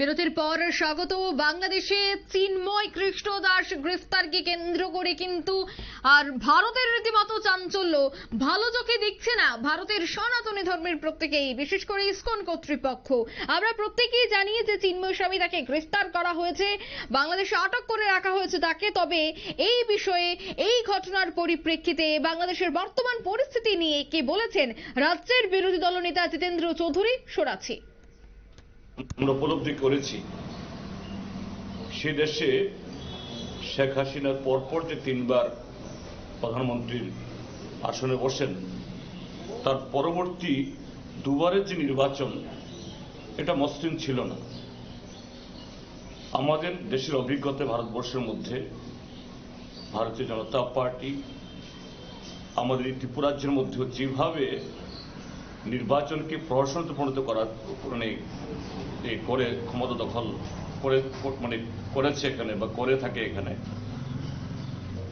বিরতির পর স্বাগত। বাংলাদেশে চিন্ময় কৃষ্ণ দাস গ্রেফতারকে কেন্দ্র করে কিন্তু আর ভারতের রীতিমতো চাঞ্চল্য ভালো চোখে দেখছে না ভারতের সনাতনী ধর্মের প্রত্যেকেই, বিশেষ করে ইসকন কর্তৃপক্ষ। আমরা প্রত্যেকেই জানি যে চিন্ময় স্বামী তাকে গ্রেফতার করা হয়েছে, বাংলাদেশে আটক করে রাখা হয়েছে তাকে। তবে এই বিষয়ে, এই ঘটনার পরিপ্রেক্ষিতে বাংলাদেশের বর্তমান পরিস্থিতি নিয়ে কি বলেছেন রাজ্যের বিরোধী দলনেতা জিতেন্দ্র চৌধুরী? শোনাচ্ছি। আমরা উপলব্ধি করেছি সে দেশে শেখ হাসিনার পরপর যে তিনবার প্রধানমন্ত্রীর আসনে বসেন, তার পরবর্তী দুবারের যে নির্বাচন, এটা মসৃণ ছিল না। আমাদের দেশের অভিজ্ঞতা, ভারতবর্ষের মধ্যে ভারতীয় জনতা পার্টি আমাদের এই ত্রিপুরাজ্যের মধ্যে যেভাবে নির্বাচনকে প্রহসনে পরিণত করার করে ক্ষমতা দখল করে করেছে এখানে বা করে থাকে এখানে,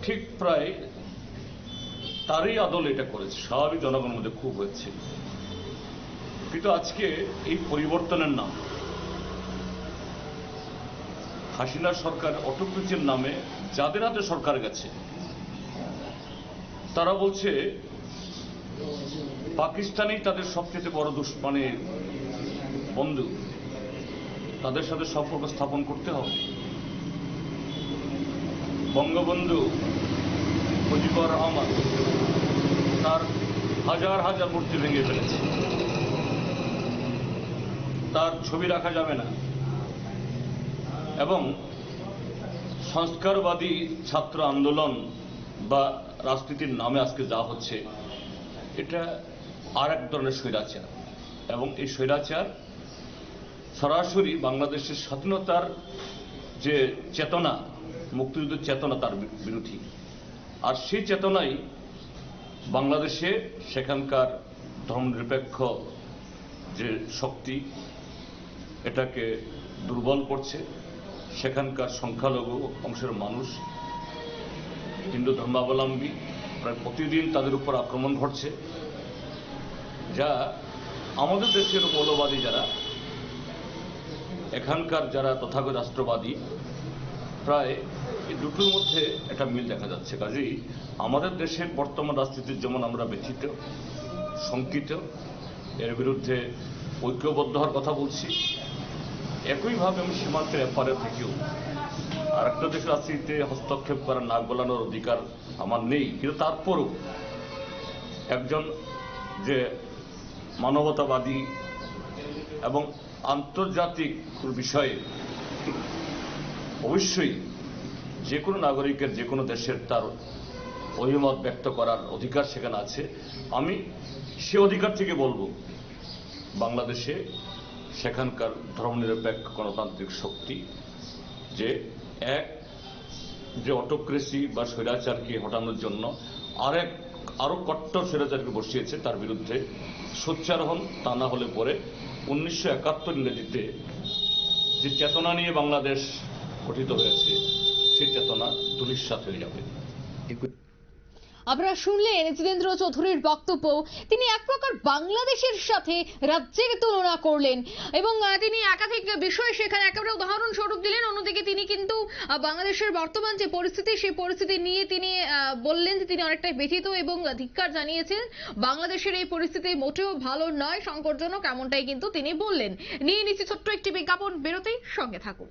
ঠিক প্রায় তারই আদলে এটা করেছে। স্বাভাবিক জনগণের মধ্যে খুব হয়েছে। কিন্তু আজকে এই পরিবর্তনের নাম হাসিনা সরকার অটোক্রেসির নামে যাদের হাতে সরকার গেছে, তারা বলছে পাকিস্তানই তাদের সবচেয়ে বড় বন্ধু, তাদের সাথে সম্পর্ক স্থাপন করতে হবে। বঙ্গবন্ধু মুজিবুর রহমান তার হাজার হাজার মূর্তি ভেঙে ফেলেছে, তার ছবি রাখা যাবে না। এবং সংস্কারবাদী ছাত্র আন্দোলন বা রাজনীতির নামে আজকে যা হচ্ছে, এটা আর এক ধরনের স্বৈরাচার। এবং এই স্বৈরাচার সরাসরি বাংলাদেশের স্বাধীনতার যে চেতনা, মুক্তিযুদ্ধের চেতনা, তার বিরোধী। আর সেই চেতনাই বাংলাদেশে সেখানকার ধর্মনিরপেক্ষ যে শক্তি, এটাকে দুর্বল করছে। সেখানকার সংখ্যালঘু অংশের মানুষ, হিন্দু ধর্মাবলম্বী, প্রায় প্রতিদিন তাদের উপর আক্রমণ ঘটছে, যা আমাদের দেশের মৌলবাদী যারা, এখানকার যারা তথাগত রাষ্ট্রবাদী, প্রায় এই দুটোর মধ্যে একটা মিল দেখা যাচ্ছে। কাজেই আমাদের দেশের বর্তমান রাজনীতির যেমন আমরা ব্যথিত, শঙ্কিত, এর বিরুদ্ধে ঐক্যবদ্ধ হওয়ার কথা বলছি, একইভাবে আমি সীমান্তের এপারে থেকেও আর একটা দেশের রাজনীতিতে হস্তক্ষেপ করার, নাক গলানোর অধিকার আমার নেই। কিন্তু তারপরও একজন যে মানবতাবাদী এবং আন্তর্জাতিক বিষয়ে অবশ্যই যে কোনো নাগরিকের, যে কোনো দেশের তার অভিমত ব্যক্ত করার অধিকার সেখানে আছে। আমি সে অধিকার থেকে বলবো, বাংলাদেশে সেখানকার ধর্মনিরপেক্ষ গণতান্ত্রিক শক্তি যে অটোক্রেসি বা স্বৈরাচারকে হটানোর জন্য আরো কট্টর স্বৈরাচারকে বসিয়েছে, তার বিরুদ্ধে সোচ্চার হন। তা না হলে পরে 1971 ইংরেজিতে যে চেতনা নিয়ে বাংলাদেশ গঠিত হয়েছে, সেই চেতনা ধূলিসাৎ হয়ে যাবে। আপনারা শুনলেন জিতেন্দ্র চৌধুরীর বক্তব্য। তিনি এক প্রকার বাংলাদেশের সাথে রাজ্যের তুলনা করলেন এবং তিনি একাধিক বিষয় সেখানে একেবারে উদাহরণস্বরূপ দিলেন। অন্যদিকে তিনি কিন্তু বাংলাদেশের বর্তমান যে পরিস্থিতি, সেই পরিস্থিতি নিয়ে তিনি বললেন যে তিনি অনেকটাই ব্যথিত এবং ধিক্কার জানিয়েছেন। বাংলাদেশের এই পরিস্থিতি মোটেও ভালো নয়, সংকটজনক, এমনটাই কিন্তু তিনি বললেন। নিয়ে নিচ্ছি ছোট্ট একটি বিজ্ঞাপন বিরতি, সঙ্গে থাকুন।